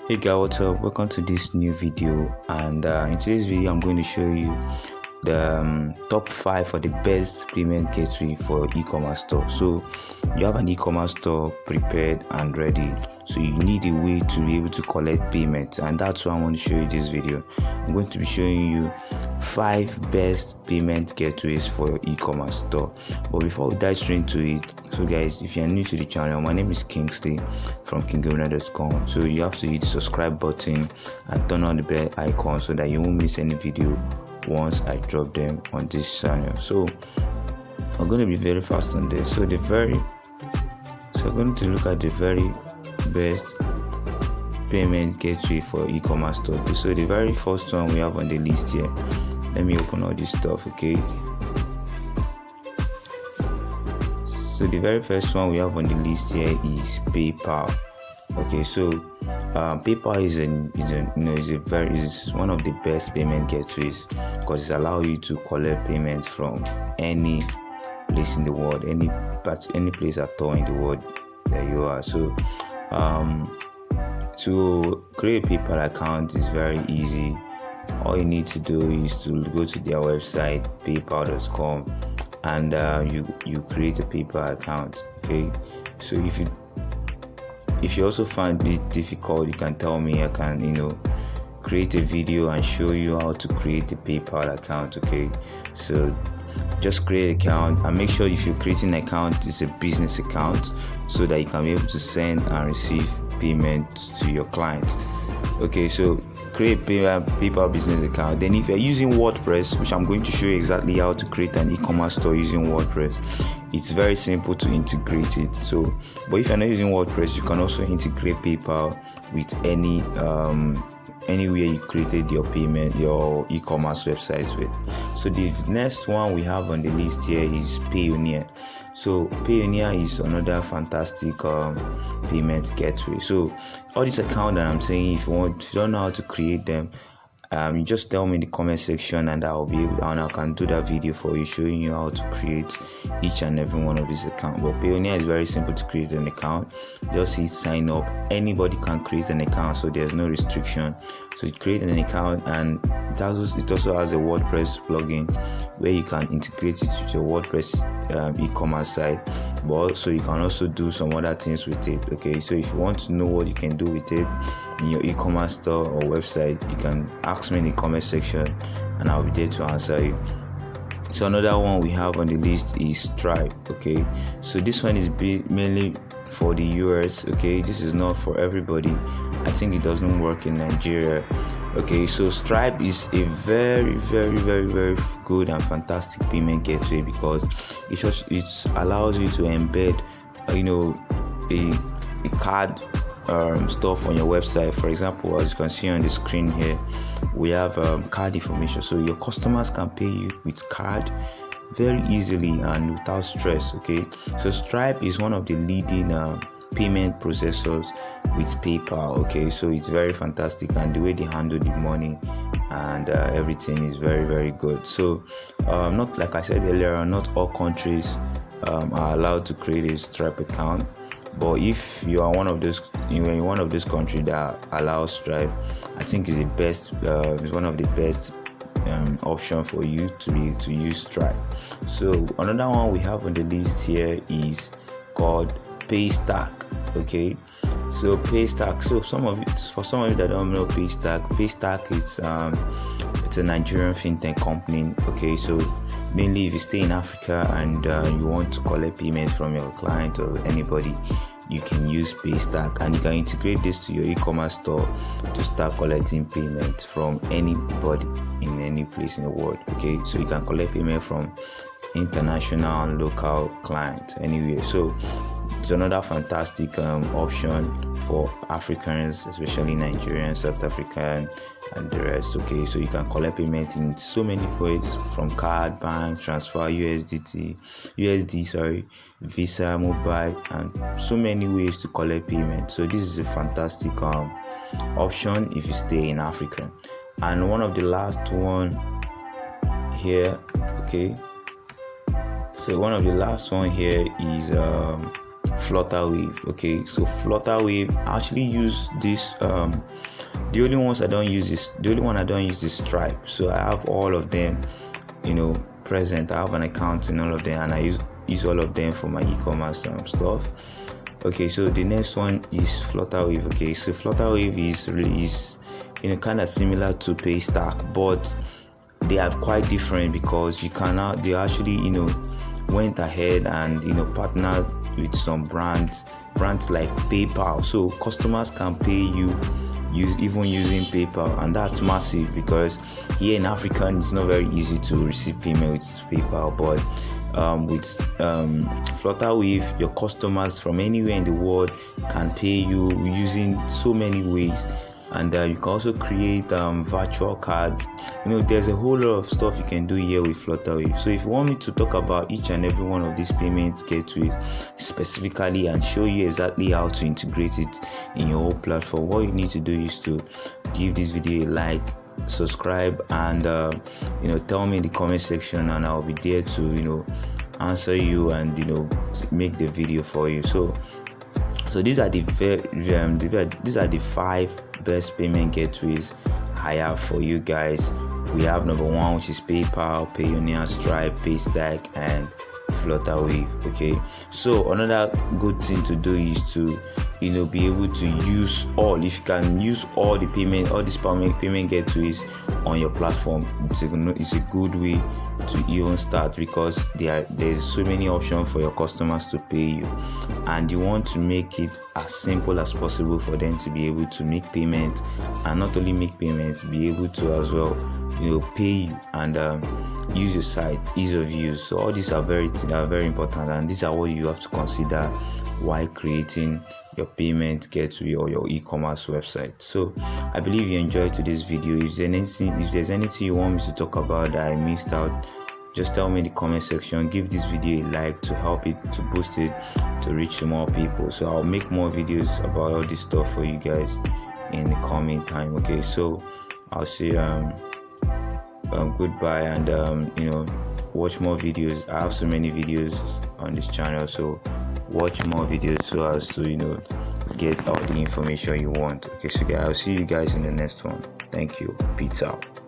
Hey guys, what's up? Welcome to this new video, and in today's video I'm going to show you the top 5 for the best payment gateway for e-commerce store. So you have an e-commerce store prepared and ready, so you need a way to be able to collect payment, and that's why I want to show you this video. I'm going to be showing you 5 best payment gateways for your e-commerce store. But before we dive straight into it, so guys, if you're new to the channel, my name is Kingsley from Obinnar.com. So you have to hit the subscribe button and turn on the bell icon so that you won't miss any video once I drop them on this channel. So I'm going to be very fast on this. So I'm going to look at the very best payment gateway for e-commerce store. So the very first one we have on the list here, let me open all this stuff. Okay, so the very first one we have on the list here is PayPal. Okay, so PayPal is one of the best payment gateways because it allows you to collect payments from any place in the world, any place at all in the world that you are. So to create a PayPal account is very easy. All you need to do is to go to their website paypal.com and you create a PayPal account. Okay, so if you also find it difficult, you can tell me. I can create a video and show you how to create a PayPal account. Okay, so just create an account and make sure if you're creating an account, it's a business account so that you can be able to send and receive payments to your clients. Okay, so create a PayPal business account. Then if you're using WordPress, which I'm going to show you exactly how to create an e-commerce store using WordPress, it's very simple to integrate it. So but if you're not using WordPress, you can also integrate PayPal with anywhere you created your e-commerce websites with. So the next one we have on the list here is Payoneer. So Payoneer is another fantastic payment gateway. So all these accounts that I'm saying, if you don't know how to create them, you just tell me in the comment section and I can do that video for you showing you how to create each and every one of these accounts. But Payoneer is very simple to create an account. Just hit sign up. Anybody can create an account, so there's no restriction. So you create an account, and it also has a WordPress plugin where you can integrate it with your WordPress e-commerce site, but also you can also do some other things with it. Okay, so if you want to know what you can do with it in your e-commerce store or website, you can ask me in the comment section and I'll be there to answer you. So another one we have on the list is Stripe. Okay, so this one is mainly for the US. Okay, this is not for everybody. I think it doesn't work in Nigeria. Okay, so Stripe is a very, very, very, very good and fantastic payment gateway because it allows you to embed a card stuff on your website. For example, as you can see on the screen here, we have card information, so your customers can pay you with card very easily and without stress. Okay, so Stripe is one of the leading payment processors with PayPal. Okay, so it's very fantastic, and the way they handle the money and everything is very, very good. So not like I said earlier, not all countries are allowed to create a Stripe account, but if you are one of those countries that allows Stripe, I think is the best. It's one of the best option for you to use Stripe. So another one we have on the list here is called Paystack. Okay, so Paystack. So for some of you that don't know Paystack it's a Nigerian fintech company. Okay, so mainly if you stay in Africa and you want to collect payments from your client or anybody, you can use Paystack, and you can integrate this to your e-commerce store to start collecting payments from anybody in any place in the world. Okay, so you can collect payment from international and local clients anywhere. So it's another fantastic option for Africans, especially Nigerians, South African, and the rest. Okay, so you can collect payment in so many ways, from card, bank transfer, USD, Visa, mobile, and so many ways to collect payment. So this is a fantastic option if you stay in Africa. And one of the last one here. Okay, so one of the last one here is Flutterwave. Okay, so Flutterwave, I actually use this. The only one I don't use is Stripe. So I have all of them, present. I have an account in all of them, and I use all of them for my e-commerce stuff. Okay, so the next one is Flutterwave. Okay, so Flutterwave is kind of similar to Paystack, but they are quite different because they actually went ahead and partnered with some brands like PayPal, so customers can pay you even using PayPal, and that's massive because here in Africa it's not very easy to receive payment with PayPal. But with Flutterwave, your customers from anywhere in the world can pay you using so many ways. And you can also create virtual cards. There's a whole lot of stuff you can do here with Flutterwave. So if you want me to talk about each and every one of these payment gateways specifically and show you exactly how to integrate it in your whole platform, what you need to do is to give this video a like, subscribe, and tell me in the comment section, and I'll be there to answer you and make the video for you. So these are the 5 best payment gateways I have for you guys. We have number 1, which is PayPal, Payoneer, Stripe, Paystack, and Flutterwave. Okay, so another good thing to do is to be able to use if you can use all these payment gateways on your platform. It's a good way to even start, because there's so many options for your customers to pay you, and you want to make it as simple as possible for them to be able to make payments, and not only make payments, be able to as well pay you and use your site, ease of use. So all these are very important, and these are what you have to consider while creating your payment gateway or your e-commerce website. So I believe you enjoyed today's video. If there's anything you want me to talk about that I missed out, just tell me in the comment section. Give this video a like to help it, to boost it, to reach more people. So I'll make more videos about all this stuff for you guys in the coming time. Okay, so I'll say goodbye, and watch more videos. I have so many videos on this channel, so watch more videos so as to get all the information you want. Okay, so guys, I'll see you guys in the next one. Thank you. Peace out.